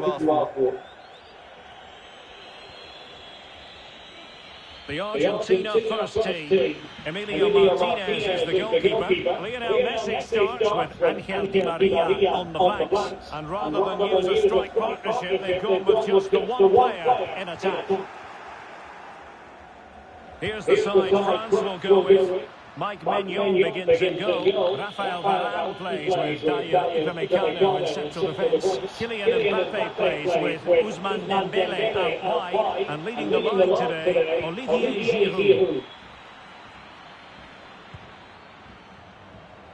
asked for. The Argentina first team. Emilio Martinez is the goalkeeper. Lionel Messi starts with Angel Di Maria on the flanks. And rather than use a strike partnership, they've gone with just the one player in attack. Here's the side France will go with. Mike Maignan begins in goal. Rafael Varane plays with Dayo Upamecano in central defence. Kylian Mbappe plays with Ousmane Dembele out wide. And leading the line today, Olivier Giroud.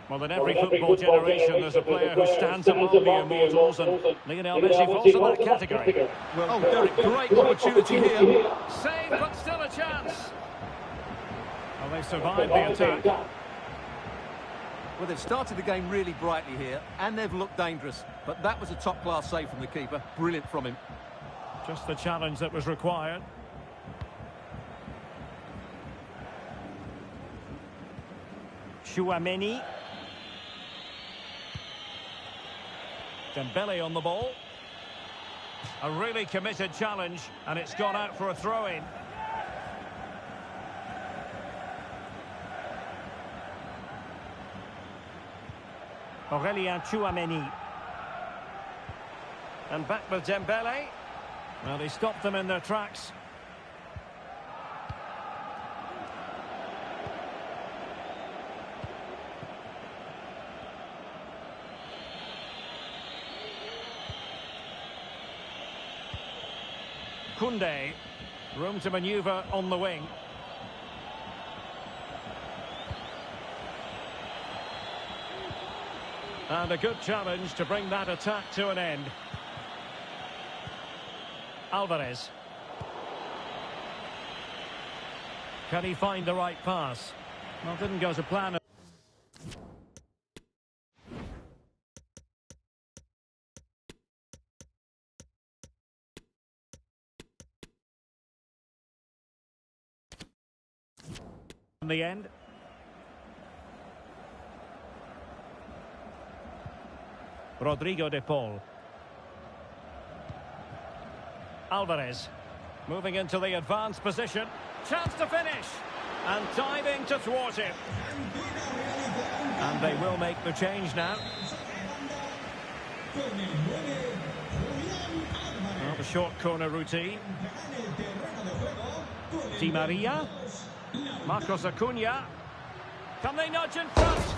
Well, in every football generation, there's a player who stands among the immortals, and Lionel Messi falls in that category. Well, Derek, great opportunity here. Save, but still a chance. Well, they survived the attack. Well, they've started the game really brightly here, and they've looked dangerous. But that was a top-class save from the keeper. Brilliant from him. Just the challenge that was required. Chouameni. Dembele on the ball. A really committed challenge, and it's gone out for a throw-in. Aurelien Chouameni. And back with Dembele. Well, he stopped them in their tracks. Koundé. Room to manoeuvre on the wing. And a good challenge to bring that attack to an end. Alvarez. Can he find the right pass? Well, didn't go to plan. In the end. Rodrigo de Paul. Alvarez. Moving into the advanced position. Chance to finish. And diving to thwart it. And they will make the change now. Well, the short corner routine. Di Maria. Marcos Acuna. Can they nudge in front?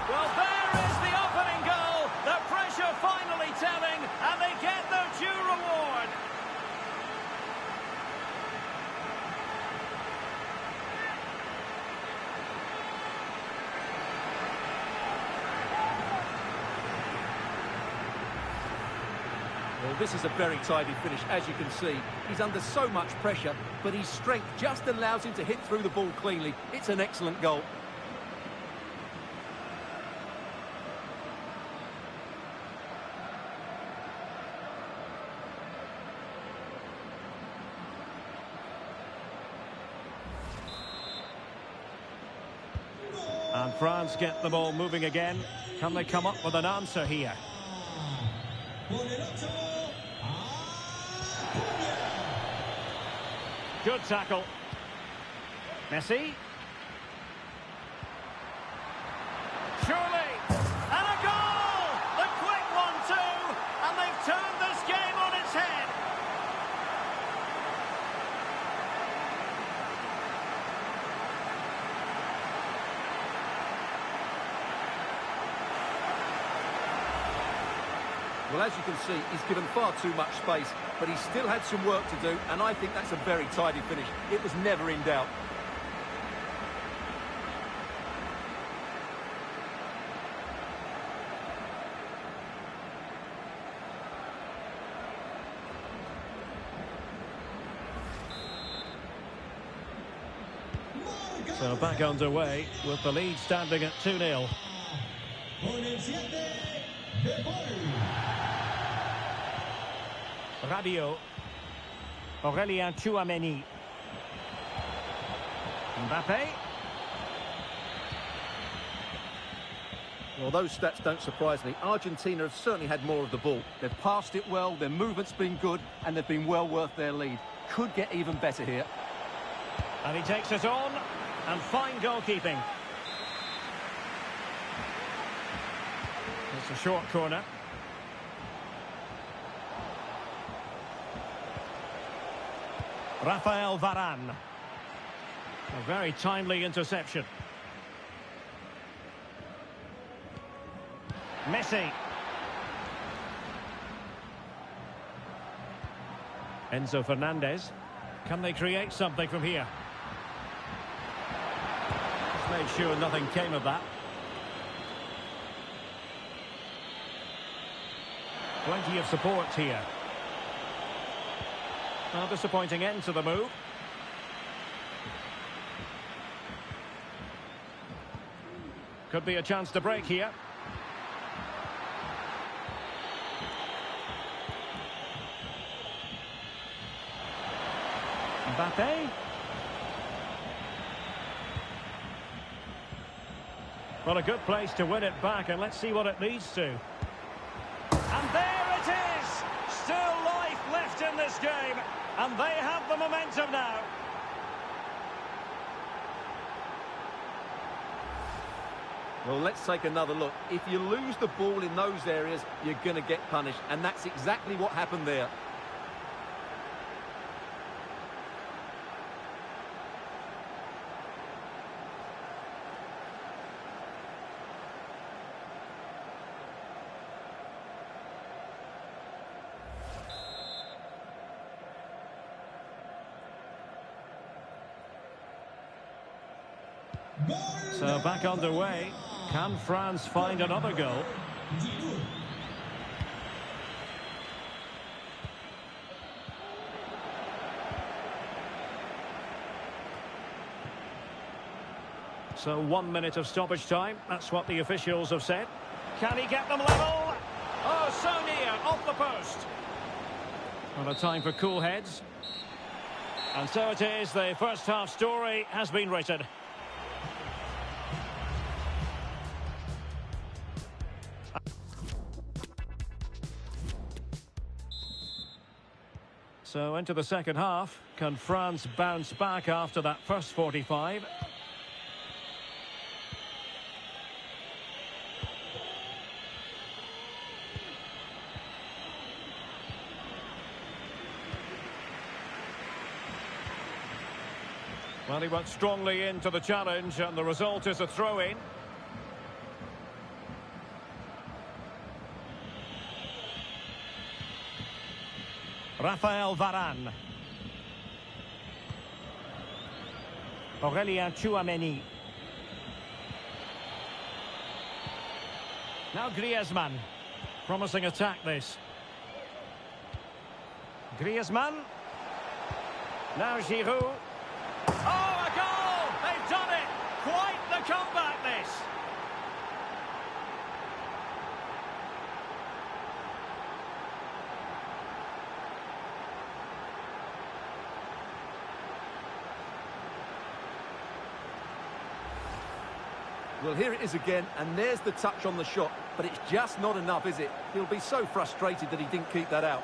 Well, there is the opening goal. The pressure finally telling, and they get their due reward. Well, this is a very tidy finish, as you can see. He's under so much pressure, but his strength just allows him to hit through the ball cleanly. It's an excellent goal. And France get the ball moving again. Can they come up with an answer here? Good tackle. Messi. Surely. And a goal! The quick 1-2. And they've turned this game on its head. Well, as you can see, he's given far too much space, but he still had some work to do, and I think that's a very tidy finish. It was never in doubt. So back underway with the lead standing at 2-0. Rabiot. Aurelien Chouameni. Mbappe. Well, those stats don't surprise me. Argentina have certainly had more of the ball. They've passed it well, their movement's been good, and they've been well worth their lead. Could get even better here. And he takes it on, and fine goalkeeping. It's a short corner. Rafael Varane. A very timely interception. Messi. Enzo Fernandez. Can they create something from here? Just made sure nothing came of that. Plenty of support here. A disappointing end to the move. Could be a chance to break here. Mbappe. Well, a good place to win it back, and let's see what it leads to. And there it is! Still life left in this game, and they have the momentum now. Well, let's take another look. If you lose the ball in those areas, you're going to get punished, and that's exactly what happened there. So back underway. Can France find another goal? So 1 minute of stoppage time. That's what the officials have said. Can he get them level? Oh, so near, off the post. Well, a time for cool heads. And so it is, the first half story has been written. So into the second half. Can France bounce back after that first 45? Well, he went strongly into the challenge, and the result is a throw-in. Rafael Varane. Aurélien Tchouameni. Now Griezmann. Promising attack, this. Griezmann. Now Giroud. Oh, a goal! They've done it! Quite the comeback, this! Well, here it is again, and there's the touch on the shot, but it's just not enough, is it? He'll be so frustrated that he didn't keep that out.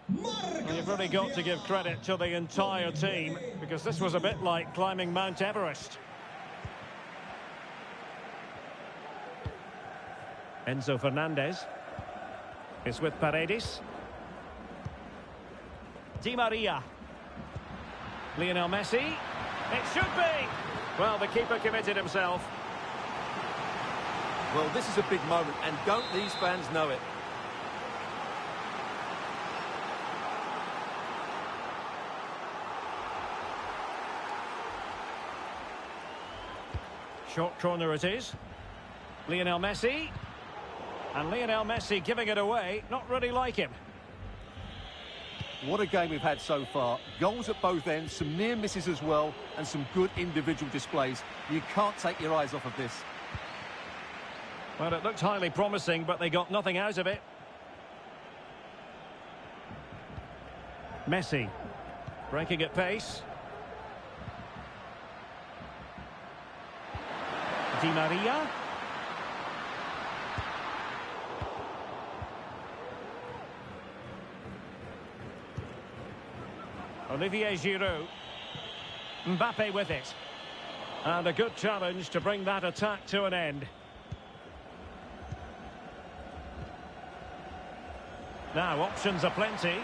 Well, you've really got to give credit to the entire team, because this was a bit like climbing Mount Everest. Enzo Fernandez is with Paredes. Di Maria. Lionel Messi. It should be. Well, the keeper committed himself. Well, this is a big moment, and don't these fans know it? Short corner it is. Lionel Messi. And Lionel Messi giving it away. Not really like him. What a game we've had so far. Goals at both ends, some near misses as well, and some good individual displays. You can't take your eyes off of this. Well, it looked highly promising, but they got nothing out of it. Messi. Breaking at pace. Di Maria. Olivier Giroud. Mbappe with it. And a good challenge to bring that attack to an end. Now, options are plenty.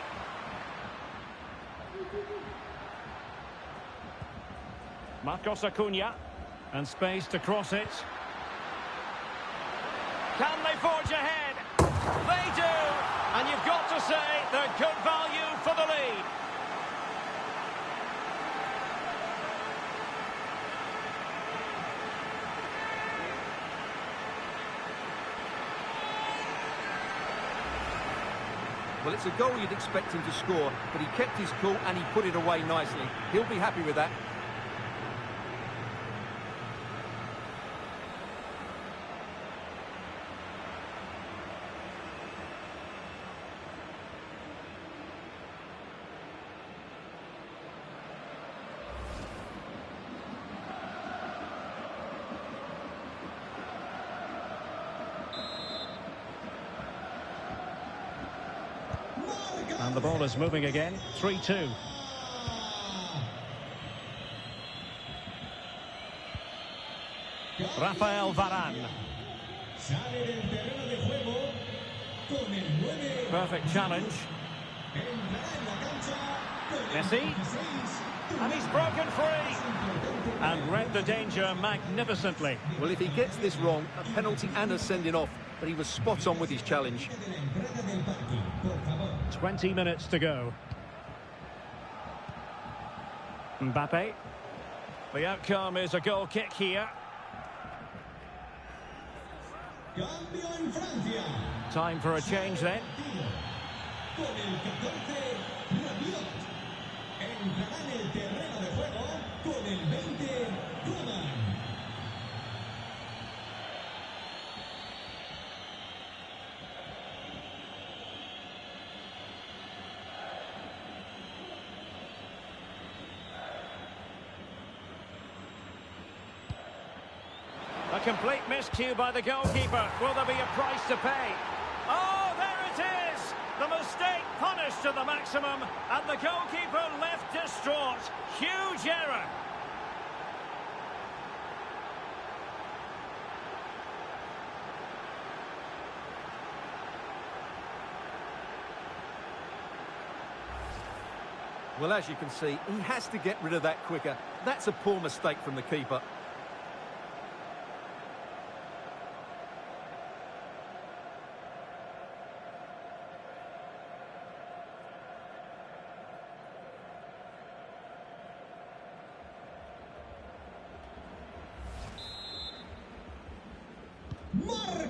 Marcos Acuna. And space to cross it. Can they forge ahead? They do! And you've got to say they're good value for the lead. Well, it's a goal you'd expect him to score, but he kept his cool and he put it away nicely. He'll be happy with that. And the ball is moving again. 3-2. Rafael Varane. Perfect challenge. Messi. And he's broken free. And read the danger magnificently. Well, if he gets this wrong, a penalty and a sending off, but he was spot on with his challenge. 20 minutes to go. Mbappe. The outcome is a goal kick here. Time for a change then. A complete miscue by the goalkeeper. Will there be a price to pay? Oh, there it is! The mistake punished to the maximum, and the goalkeeper left distraught. Huge error. Well, as you can see, he has to get rid of that quicker. That's a poor mistake from the keeper.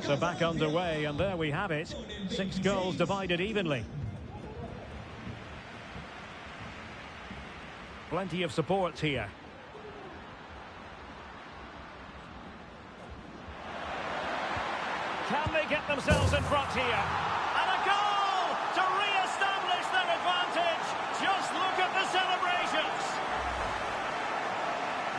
So back underway, and there we have it. 6 goals divided evenly. Plenty of support here. Can they get themselves in front here? And a goal to re-establish their advantage. Just look at the celebrations.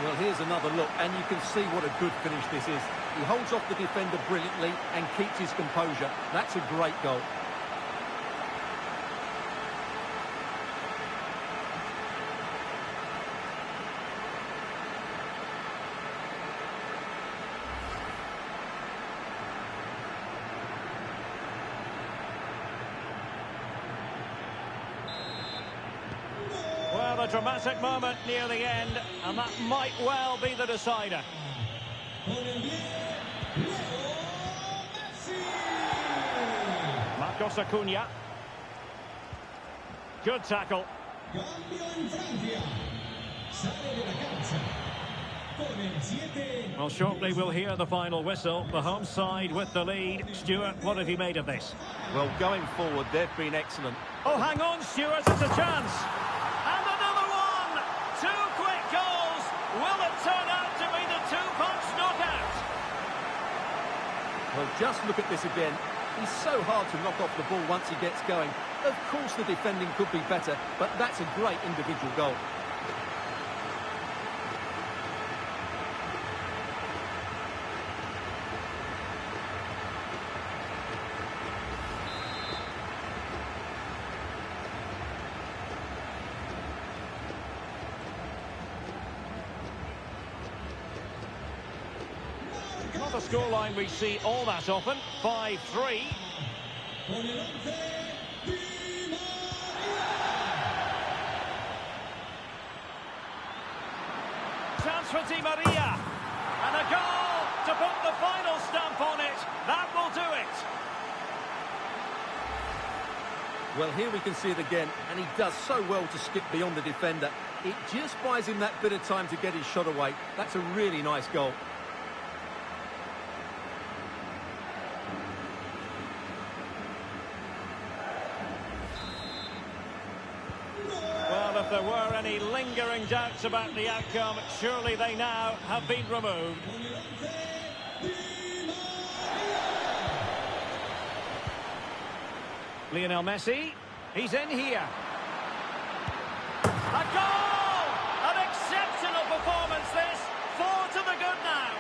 Well, here's another look, and you can see what a good finish this is. He holds off the defender brilliantly and keeps his composure. That's a great goal. Well, a dramatic moment near the end, and that might well be the decider. Marcos Acuna. Good tackle. Well, shortly we'll hear the final whistle. The home side with the lead. Stuart, what have you made of this? Well, going forward, they've been excellent. Oh, hang on, Stuart, it's a chance. And another one! Two quick goals. Will it turn out to be the two-punch knockout? Well, just look at this again. He's so hard to knock off the ball once he gets going. Of course the defending could be better, but that's a great individual goal. Not a scoreline we see all that often. 5-3. Chance for Di Maria. And a goal to put the final stamp on it. That will do it. Well, here we can see it again, and he does so well to skip beyond the defender. It just buys him that bit of time to get his shot away. That's a really nice goal. Well, if there were any lingering doubts about the outcome, surely they now have been removed. Lionel Messi, he's in here. A goal! An exceptional performance this. 4 to the good now.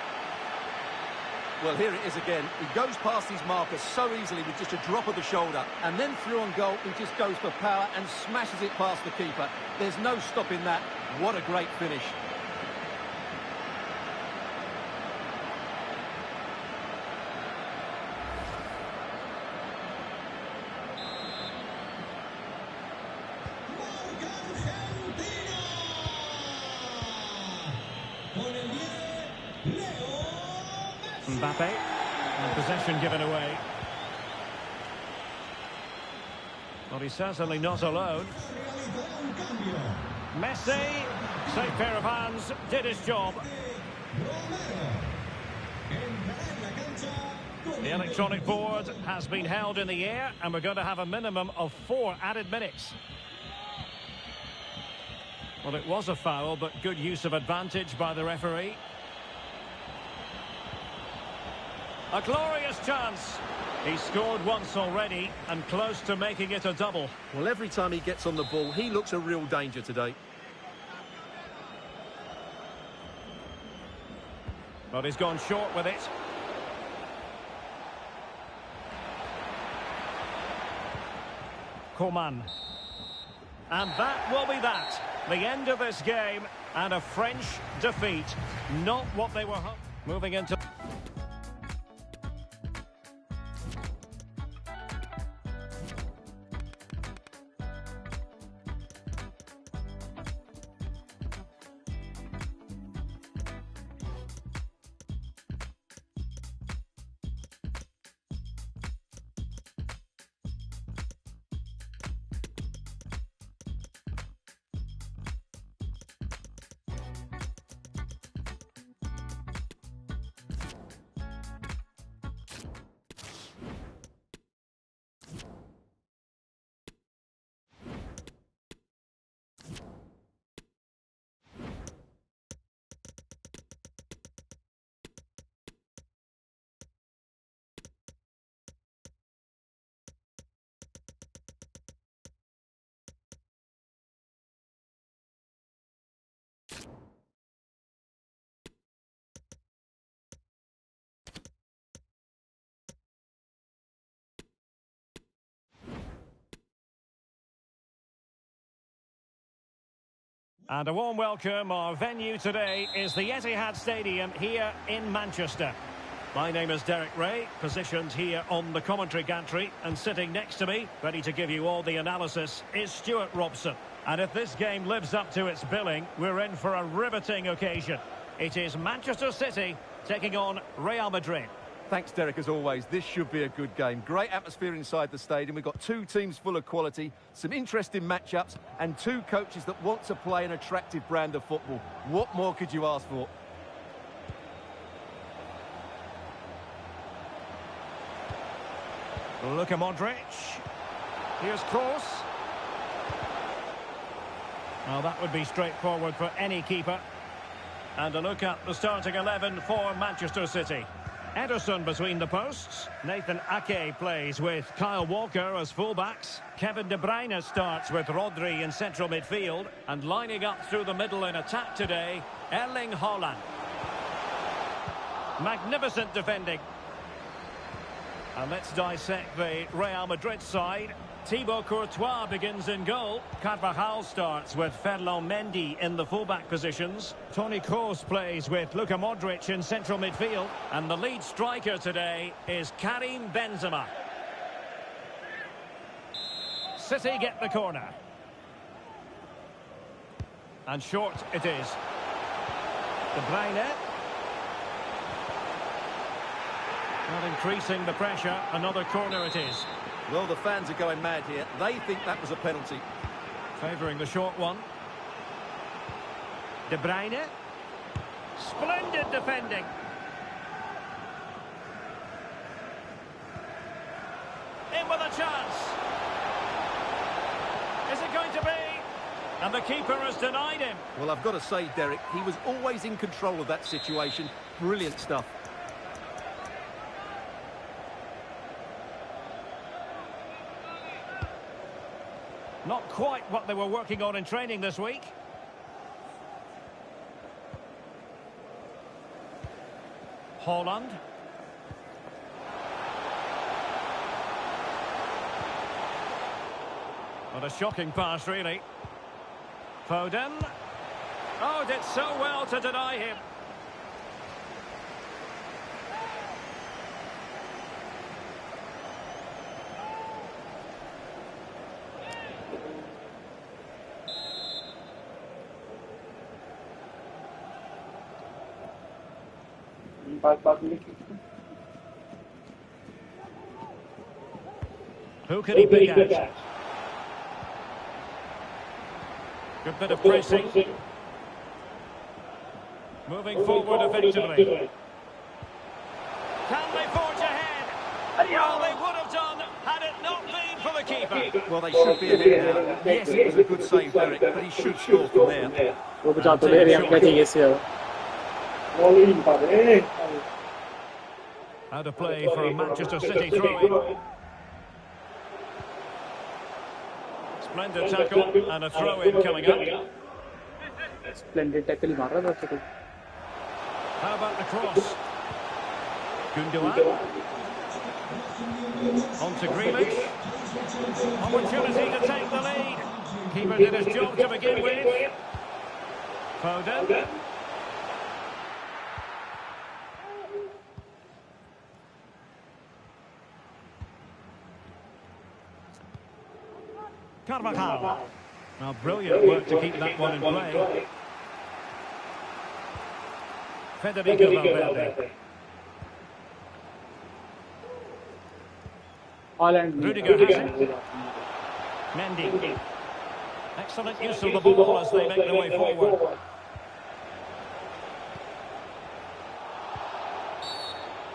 Well, here it is again. He goes past his marker so easily with just a drop of the shoulder. And then through on goal, he just goes for power and smashes it past the keeper. There's no stopping that. What a great finish. Mbappe, and possession given away. Well, he's certainly not alone. Messi, safe pair of hands, did his job. The electronic board has been held in the air, and we're going to have a minimum of 4 added minutes. Well, it was a foul, but good use of advantage by the referee. A glorious chance. He scored once already and close to making it a double. Well, every time he gets on the ball, he looks a real danger today. But he's gone short with it. Coman. And that will be that. The end of this game and a French defeat. Not what they were hoping. Moving into... And a warm welcome. Our venue today is the Etihad Stadium here in Manchester. My name is Derek Ray, positioned here on the commentary gantry, and sitting next to me, ready to give you all the analysis, is Stuart Robson. And if this game lives up to its billing, we're in for a riveting occasion. It is Manchester City taking on Real Madrid. Thanks, Derek, as always. This should be a good game. Great atmosphere inside the stadium. We've got two teams full of quality, some interesting matchups, and two coaches that want to play an attractive brand of football. What more could you ask for? Luka Modric. Here's Kroos. Well, that would be straightforward for any keeper. And a look at the starting 11 for Manchester City. Ederson between the posts. Nathan Ake plays with Kyle Walker as fullbacks. Kevin De Bruyne starts with Rodri in central midfield. And lining up through the middle in attack today, Erling Haaland. Magnificent defending. And let's dissect the Real Madrid side. Thibaut Courtois begins in goal. Carvajal starts with Ferland Mendy in the fullback positions. Toni Kroos plays with Luka Modric in central midfield. And the lead striker today is Karim Benzema. City get the corner. And short it is. De Bruyne. Not increasing the pressure. Another corner it is. Well, the fans are going mad here. They think that was a penalty. Favouring the short one. De Bruyne. Splendid defending. In with a chance. Is it going to be? And the keeper has denied him. Well, I've got to say, Derek, he was always in control of that situation. Brilliant stuff. Not quite what they were working on in training this week. Haaland. What a shocking pass, really. Foden. Oh, did so well to deny him. Who can he pick out? Good bit of pressing. Moving forward effectively. Can they forge ahead? Well, they would have done had it not been for the keeper. Well, they should be ahead now. Yes, it was a good save, Derek, but he should score from there. Out of play for a Manchester City throw-in. Splendid tackle and a throw-in coming up. Splendid tackle. How about the cross? Gundogan. On to Grealish. Opportunity to take the lead. Keeper did his job to begin with. Foden. Carvajal. Now, brilliant work to keep that one in play. Federico Valverde. Rudiger has it. Mendy. Excellent use of the ball as they make their way forward.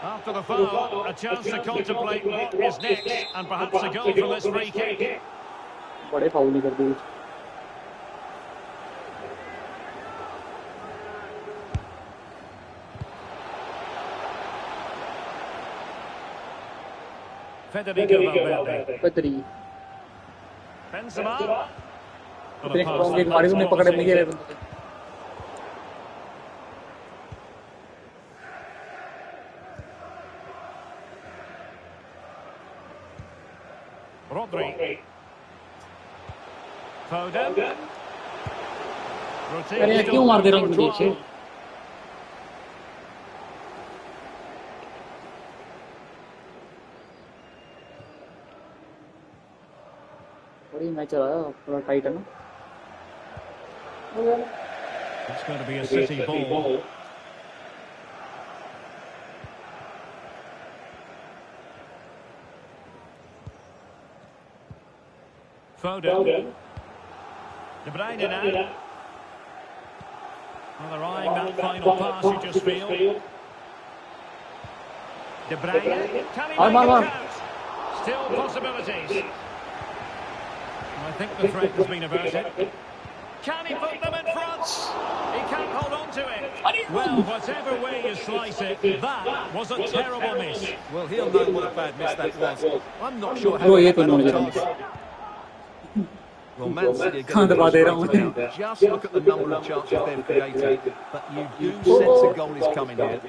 After the foul, a chance to contemplate what is next, and perhaps a goal from this free kick. बड़े foul नहीं कर दिए Federico Valverde. Pedri. Benzema. हमारे को पकड़े नहीं गए Rodri. Foden. अरे क्यों मार दे रहा हूँ मुझे बड़ी मैच चला है पूरा टाइट है ना It's going to be a City ball. Foden. De Bruyne now. Well, they're eyeing that final pass, you just feel. De Bruyne. Can he make it count? Still possibilities. I think the threat has been averted. Can he put them in front? He can't hold on to it. Well, whatever way you slice it, that was a terrible miss. Well, he'll know what a bad miss that was. I'm not sure how Bro, he ये got तो that नहीं off target. Well, Man City are कहाँ getting दबा दे रहा हूँ frustrated मैं? now. Just look at the number of chances they've created. But you do sense a goal is coming here.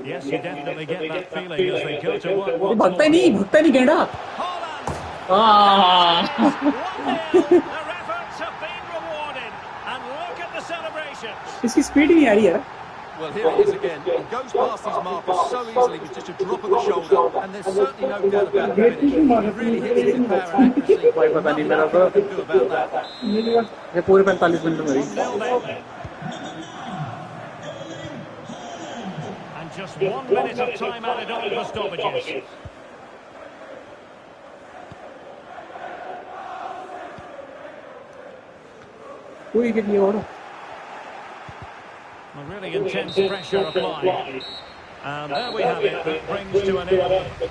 Yes, you definitely get that feeling as they go to work ये once भागता ही more. नहीं गेंडा. Holland! 1-0. Their efforts have been rewarded. And look at the celebrations. इसकी speed ही नहीं आ रही है. Well, here it is again. He goes past his markers so easily with just a drop of the shoulder, and there's certainly no doubt about the finish. He really hits it with power and accuracy. Nothing the keeper can do about that. ये पूरे 45 minute में 1-0 then. And just 1 minute of time added on for stoppages. कोई wicket नहीं और. A really intense pressure applied. And there we have it. That brings to an end.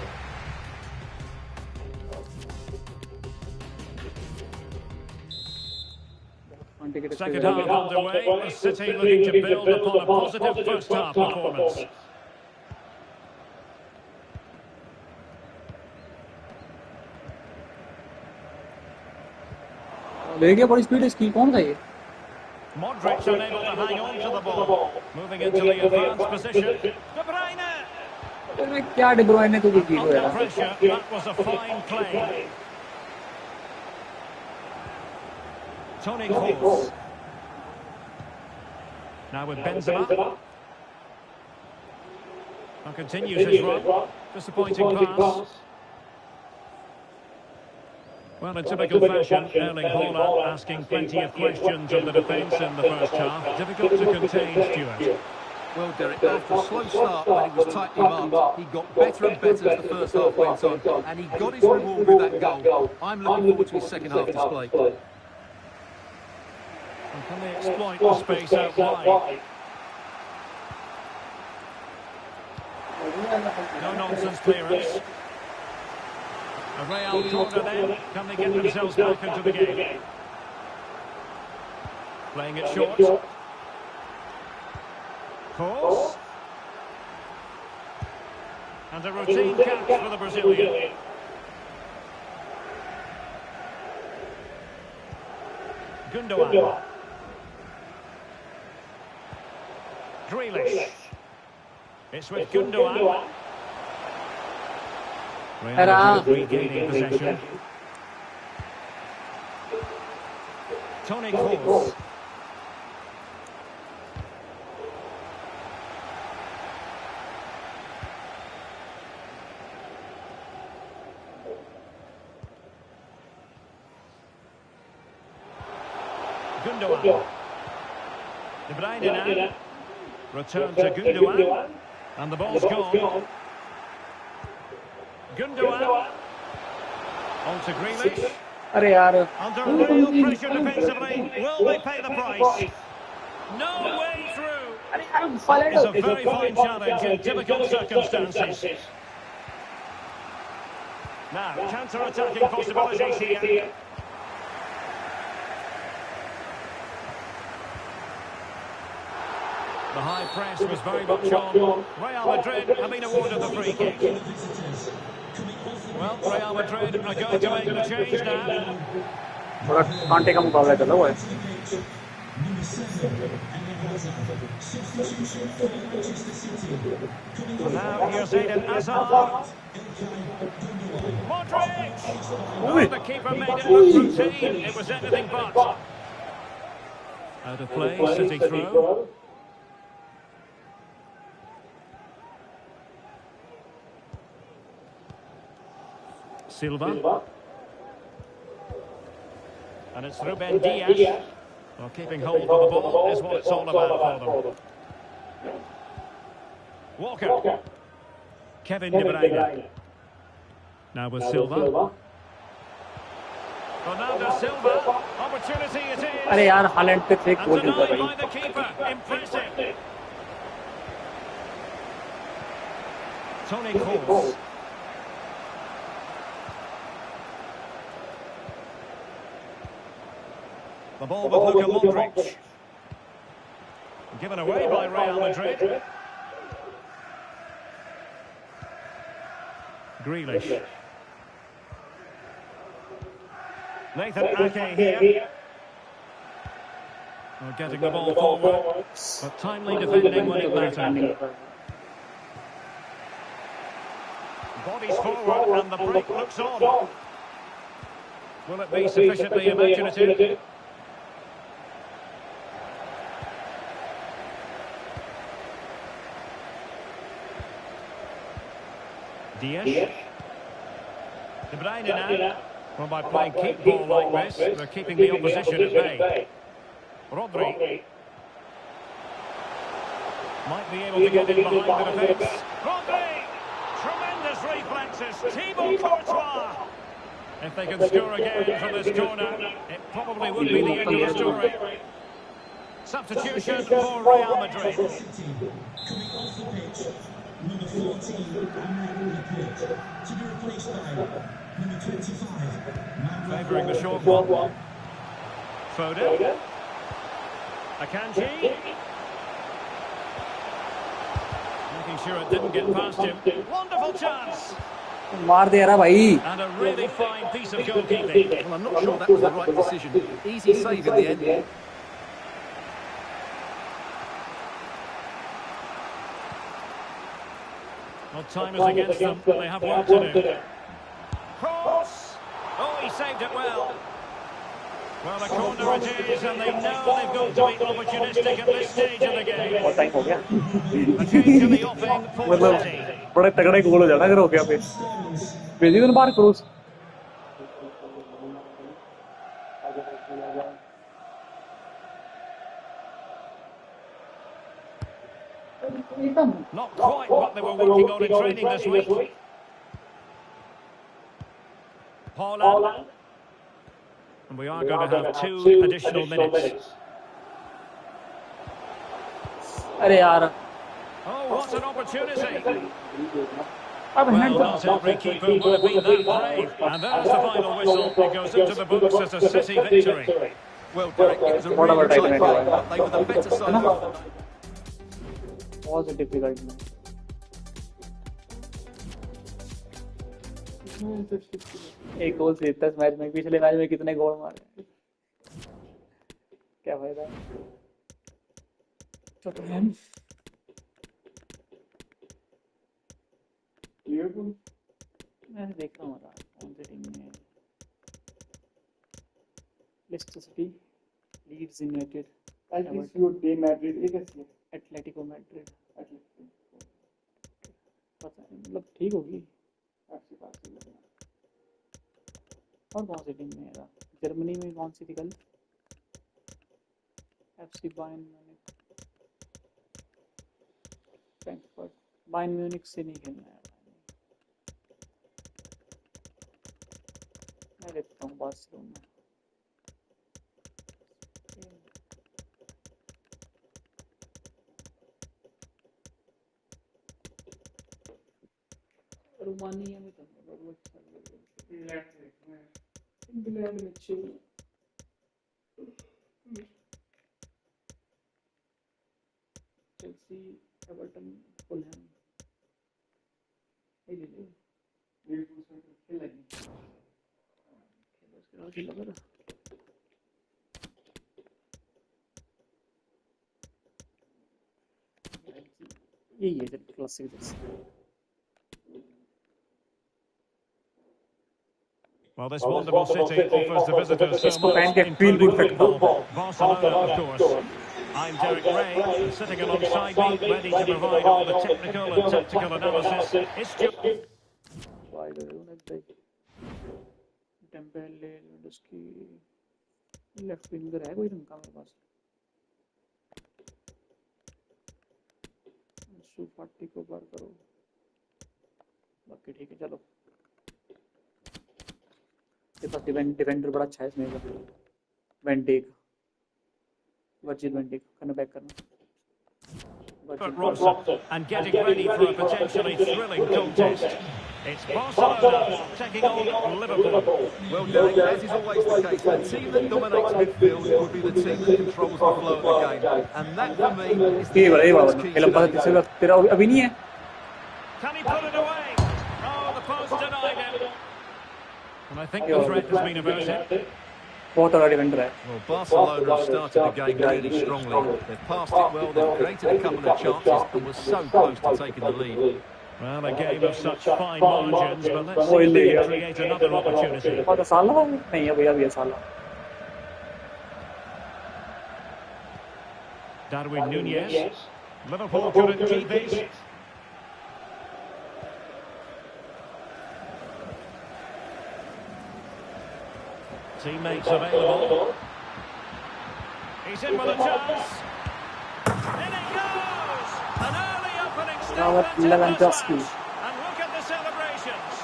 Second half underway. The City looking to build upon a positive first half performance. ले गया बड़ी speed इसकी. कौन था ये? Modric unable to hang on to the ball. Moving into the advanced position. De Bruyne! अरे क्या day ब्रुयने ने तो की हो Under यार. pressure. That was a fine play. Toni Kroos. Now with Benzema. And continues his run. Disappointing pass. Well, in typical fashion, Erling Haaland asking plenty of questions of the defence in the first half. Difficult to contain, Stuart. Well, Derek, after a slow start when he was tightly marked, he got better and better as the first half went on, and he got his reward with that goal. I'm looking forward to his second half display. And can they exploit the space out wide? No-nonsense clearance. A Real corner then. Can they get themselves back into the game? Playing it short. Kroos. And a routine catch for the Brazilian. Gundogan. Grealish. It's with Gundogan. Real regaining possession. Toni Kroos. Gundogan. De Bruyne now. Return to Gundogan. And the ball's gone. Gundogan. On to Grealish. अरे यार. Under real pressure defensively. Will they pay the price? No way through. It's a very fine challenge in difficult circumstances. Now, counter-attacking possibilities here. The high press was very much on. Real Madrid have been awarded the free kick. Well, Real Madrid are going to make the change now. थोड़ा कांटे का मुकाबला चला हुआ है. Now here's Eden Hazard. Modric! Oh, the keeper made it look routine. It was anything but. Out of play, City throw. Silva. And it's Ruben Diaz. Well, keeping hold of the ball is what it's all about for them. Walker. Kevin De Bruyne. Now with Silva. Ronaldo Silva. Opportunity it is. अरे यार Holland पे fake And गोल नहीं denied था by the keeper. Impressive. Toni Kroos. The ball with Luka Modric. Given away by Real Madrid. Grealish. Nathan Ake here. Well, getting the ball forward, but timely defending when it mattered. Bodies forward and the break looks on. Will it be sufficiently imaginative? Diaz. De Bruyne now. Well, by playing keep ball like this, they're keeping the opposition at bay. Rodri. Might be able to get in behind the defence. Rodri! Tremendous reflexes. Thibaut Courtois. If they can score again from this corner, it probably would be the end of the story. Substitution for Real Madrid. Coming off the pitch, number 14, on the pitch, to be replaced by number 25. Favouring the short one. Foden. Akanji. Making sure it didn't get past him. Wonderful chance. मार दे रहा भाई. And a really fine piece of goalkeeping. Well, I'm not sure that was the right decision. Easy save in the end. Well, time is against them. They have work to do. Cross! Oh, he saved it well. Well, the corner it is, and they know they've got to be opportunistic at this stage of the game. बहुत time हो गया. A change in the offing for City. बड़ा तगड़ा गोल हो जाना अगर हो गया पे. भेजी उन बार cross. Not quite what they were working on in training this week. Haaland. And we are going to have 2 additional minutes. अरे यार. Oh, what an opportunity. Well, not every keeper would have been that brave. And there's the final whistle. It goes into the books as a City victory. Well, Derek, it was a really tight fight, but they were the better side of the night. बहुत difficult में. एक गोल से 10 match में, पिछले match में कितने गोल मारे. क्या फायदा. टॉटनहम. लिवरपूल. मैं देख रहा हूँ कौन सी टीम में. Leicester City, Leeds United, Atletico Madrid. पता नहीं, मतलब ठीक होगी. और कौन सी टीम में है? जर्मनी में कौन सी थी कल? FC Bayern Munich, Frankfurt. Bayern Munich से नहीं खेलना है. मैं देखता हूँ बार्सिलोना. रोमानिया में तो इंग्लैंड में चेल्सी, एवर्टन, फुलहैम. ये ले लो. लिवरपूल से खेलेंगे. खेल लगा रहा. यही है क्लासिक जैसे. Well, this wonderful city offers the visitors so much, including football. Barcelona, of course. I'm Derek Ray, and sitting alongside me, ready to provide all the technical and tactical analysis. It's just... left winger है कोई रंग का मेरे पास. सुपाटी को बार करो. बाकी ठीक है. चलो, डिफेंडर बड़ा अच्छा है इसमें. वेंडिक, वर्जिल वेंडिक. करना बैक करना. And getting ready for a potentially thrilling contest. It's Barcelona taking on Liverpool. Well, Derek, as is always the case, the team that dominates midfield will be the team that controls the flow of the game. And that, for me, is the key today. तेरा अभी नहीं है. Can he put it away? Oh, the post denied him. And I think the threat has been averted. बहुत बड़ा defender है. Well, Barcelona have started the game really strongly. They've passed it well, they've created a couple of chances and were so close to taking the lead. Well, a game of such fine margins, but let's see if they can create another opportunity. और साला नहीं है भैया साला. Darwin Núñez. Liverpool couldn't keep it. Teammates available. He's in with a chance. In it goes! An early opening statement in this match. And look at the celebrations.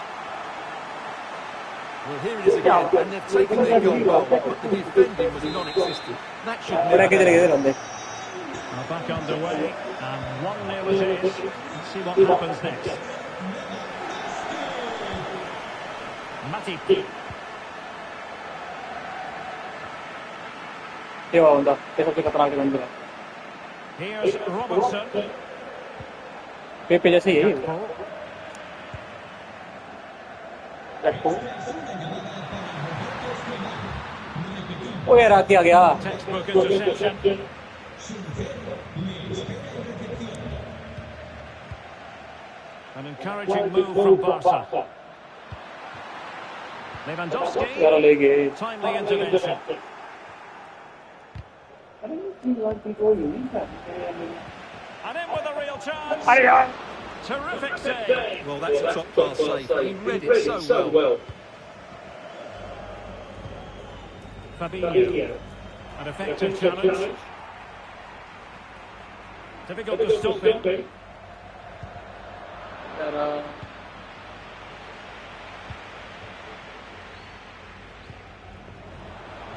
Well, here it is again, and they've taken their goal, but the defending was non-existent. That should never happen. Now back underway, and 1-0 it is. Let's see what happens next. Matip. ये वाला बंदा ये सबसे खतरनाक defender है. Here's Robertson. पेपे जैसे यही. ओ यार आती आ गया. Textbook interception. An encouraging move from Barca. Lewandowski. Timely intervention. And in with a real chance. Terrific save. Well, that's a top-class save. He read it so well. Fabinho. An effective challenge. Difficult to stop him.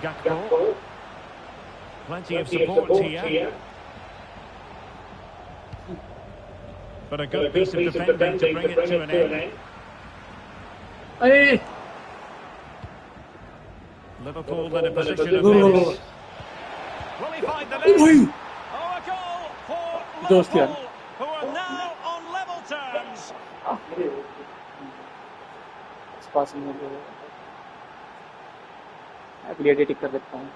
Gakpo. Plenty of support here. But a good piece of defending to bring it to an end. Hey. Liverpool in a position of menace. Will he find the net? Oh, a goal for Liverpool, who are now on level terms. Edit कर देता हूँ.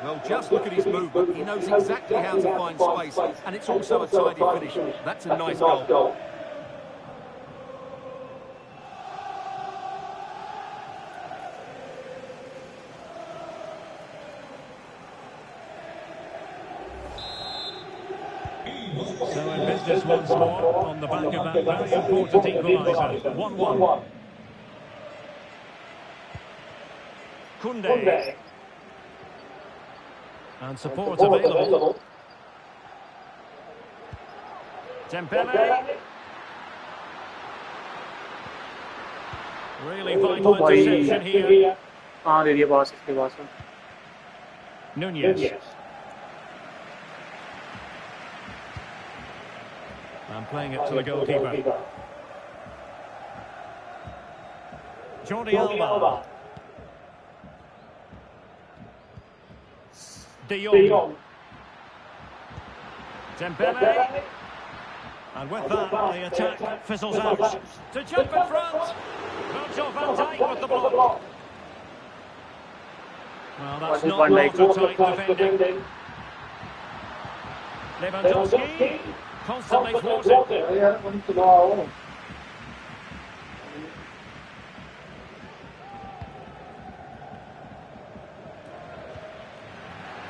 Well, just look at his movement. He knows exactly how to find space, and it's also a tidy finish. That's a nice goal. So in business once more, on the back of that very important equaliser. 1-1. Koundé. And support available. Dembele. Really vital interception here. हाँ दे दिया boss इसके पास. Núñez. And playing it to the goalkeeper. Jordi Alba. De Jong. Dembele. And with that, the attack fizzles out. To jump in front. Virgil van Dijk with the block. Well, that's not watertight defending. Lewandowski. Constantly thwarted.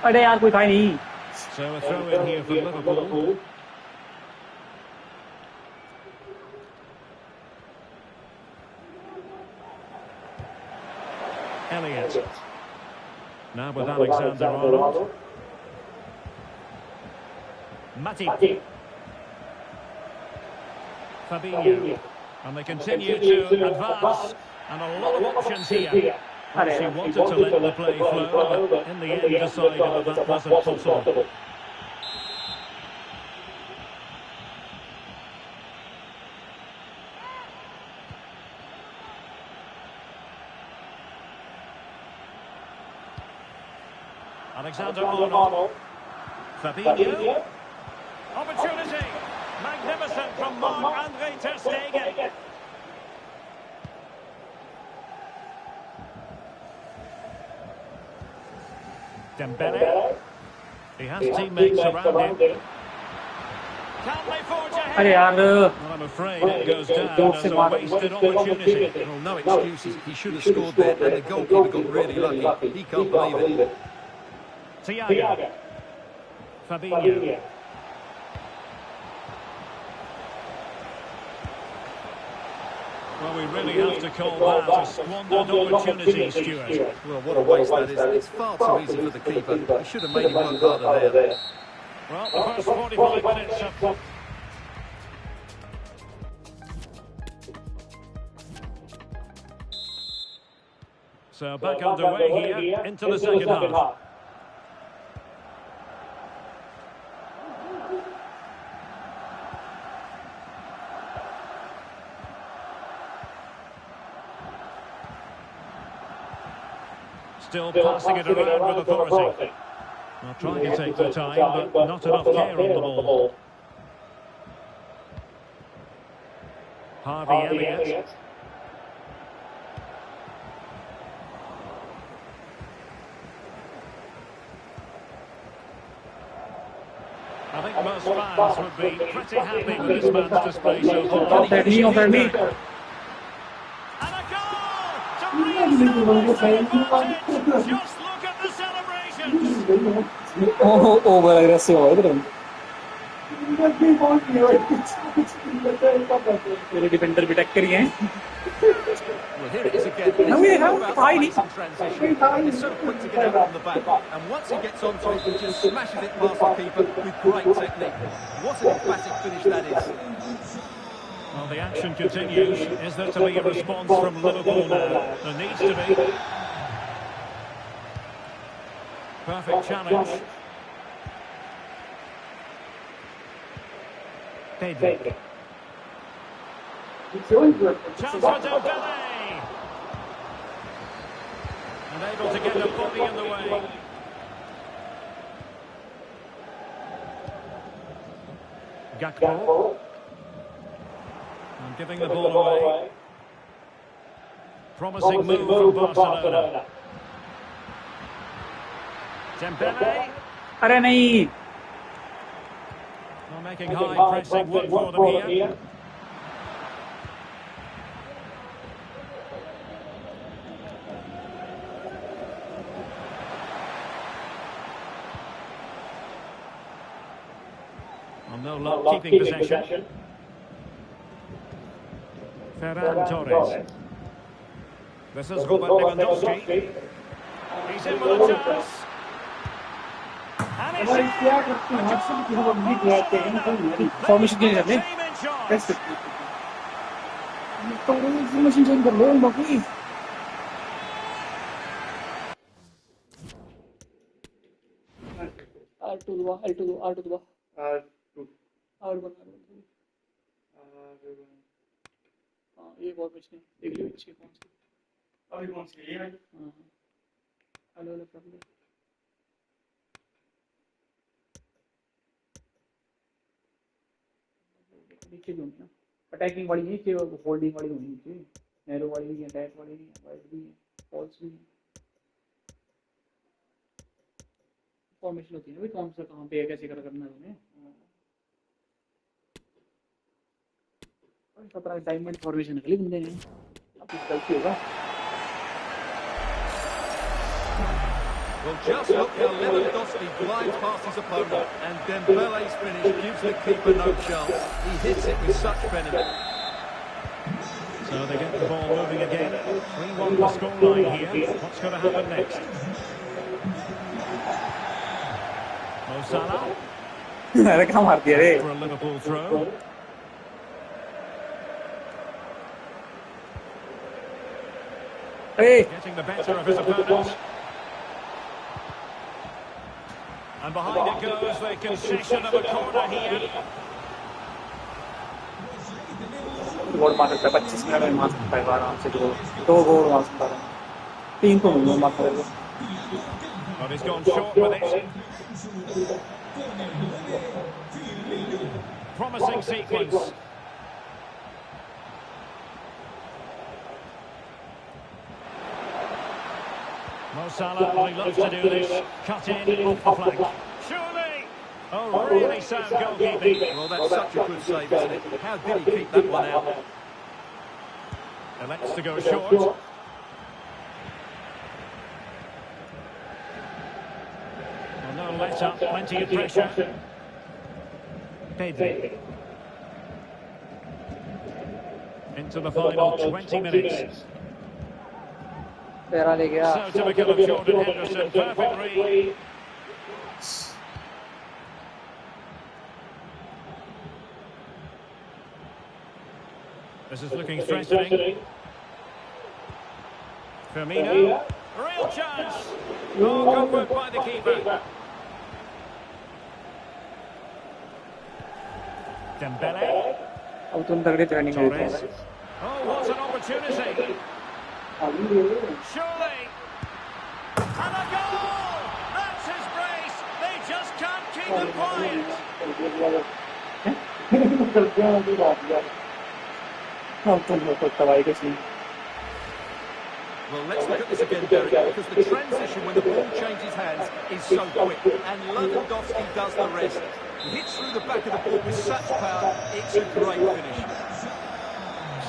अरे यार कोई था ही नहीं. So a throw in here for Liverpool. Elliott. Now with Alexander-Arnold. Matip. Fabinho. And they continue to advance. And a lot of options here. Well, she wanted to let the play flow, but in the end decided that wasn't possible. Alexander-Arnold. Fabinho. Opportunity. Magnificent from Marc-Andre ter Stegen. Dembele. He has teammates around him. Can they forge ahead? अरे यार Well, I'm afraid it goes down as a wasted opportunity. Well, no excuses. He should have scored there, and the goalkeeper got really lucky. He can't believe it. Thiago. Fabinho. Well, we really have to call that a squandered opportunity, Stuart. Well, what a waste that is. It's far too easy for the keeper. He should have made him work harder there. Well, the first 45 minutes of... So back underway here into the second half. Still passing it around with authority. Well, trying to take their time, but not enough care on the ball. Harvey Elliott. I think most fans would be pretty happy with this man's display so far. Offside me. And a goal to reset the Just look at the celebrations. Over aggressive. मेरे defender भी टक्कर ही हैं. Well, here it is again. No, we It's all haven't about tried the it. passing transition. He's so quick to get out from the back, and once he gets onto it, he just smashes it past the keeper with great technique. What an emphatic finish that is. Well, the action continues. Is there to be a response from Liverpool now? There needs to be. Perfect challenge. Pedro. Chance for Dembele. And able to get the body in the way. Gakpo. And giving the ball away. Promising move from Barcelona. Dembele. अरे नहीं. Well, making high pressing work for them here. Well, no luck keeping possession. Ferran Torres. This is Robert Lewandowski. He's in with a chance. And he's in. Formation change कर ले. कैसे? Formation change कर लो बाकी. R2 दबा. R1. हाँ, ये बहुत अच्छी है. देख लो अच्छी कौन सी. अभी कौन सी है? हाँ. अलग कर लो. नीचे भी होंगी ना. अटैकिंग वाली नहीं चाहिए, होल्डिंग वाली होनी चाहिए. नैरो वाली नहीं है, अटैक वाली नहीं है, वाइड भी है, फॉल्स भी है. फॉर्मेशन होती है ना भाई, कौन सा कहाँ पे है, कैसे करना है उन्हें. और डायमंड फॉर्मेशन निकली बंदे ने. अब कुछ गलती होगा. Well, just look how Lewandowski glides past his opponent, and Dembele's finish gives the keeper no chance. He hits it with such venom. So they get the ball moving again. 3-1 the scoreline here. What's going to happen next? Mo Salah. अरे कहाँ मार दिया रे. For a Liverpool throw. Getting the better of his opponent. And behind it goes the concession of a corner here. गोल मार सकता है 25 minute में मार सकता है आराम से दो गोल मार सकता है 3 तो नहीं मार सकता है But he's gone short with it. Promising sequence. Mo Salah, well, he loves to do this. Cut in off the flank. Surely! Oh, really sound goalkeeping. Well, that's such a good save, isn't it? How did he keep that one out? Elects to go short. Well, no let up, plenty of pressure. Pedri. Into the final 20 minutes. Para ले गया So typical of Jordan Henderson, perfect read. This is looking threatening. Firmino, real chance. Oh, good work by the keeper. Dembele. अब तुम तगड़े training Torres. Oh, what an opportunity. Surely. And a goal! That's his brace. They just can't keep them quiet. Well, let's look at this again, Derek, because the transition when the ball changes hands is so quick, and Lewandowski does the rest. He hits through the back of the ball with such power, it's a great finish.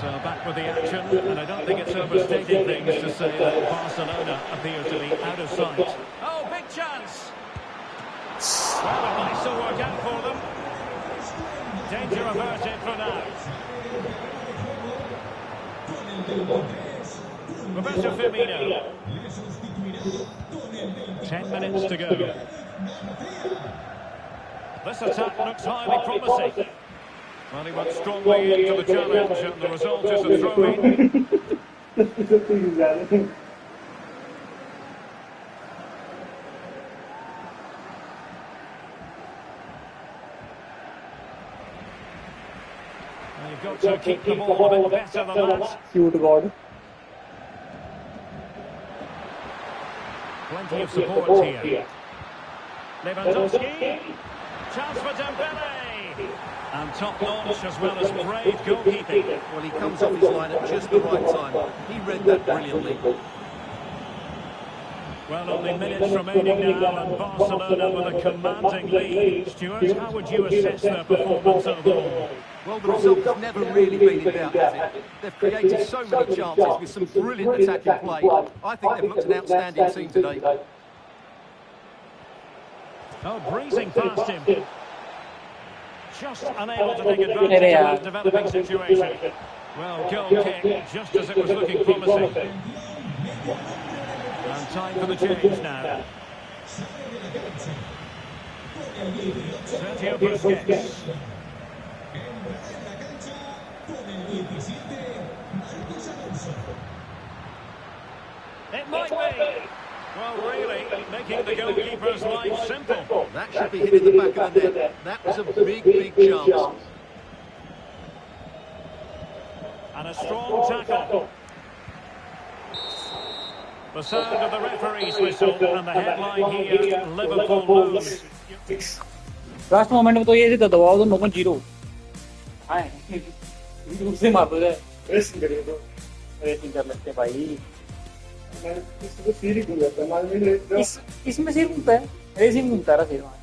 So back with the action, and I don't think it's overstating things to say that Barcelona appear to be out of sight. Oh, big chance! Well, it might still work out for them. Danger averted for now. Roberto Firmino. 10 minutes to go. This attack looks highly promising. Well, he went strongly into the challenge, and the result is a throw-in. Well, you've got to keep the ball a bit better than that. Cute God. Plenty of support here. Lewandowski. Chance for Dembele. And top-notch as well as brave goalkeeping. Well, he comes off his line at just the right time. He read that brilliantly. Well, only minutes remaining now, and Barcelona with a commanding lead. Stuart, how would you assess their performance overall? Well, the result has never really been in doubt, has it? They've created so many chances with some brilliant attacking play. I think they've looked an outstanding team today. Oh, breezing past him. Just unable to take advantage of that developing situation. Well, goal kick, just as it was looking promising. And time for the change now. Sergio Busquets. It might be. Well, really, making the goalkeeper's life simple. That should be hit in the back of the net. That was a big, big chance. And a strong tackle. The sound of the referee's whistle, and the headline here, Liverpool lose. Last moment में तो ये था दबाव तो 9-0 हां दूसरे मार दो रेसिंग करिए तो रेसिंग कर लेते भाई मैंने इसको सीरीज घूम जाता मान लीजिए इसमें सिर्फ घूमता है रेसिंग घूमता रहा फिर वहां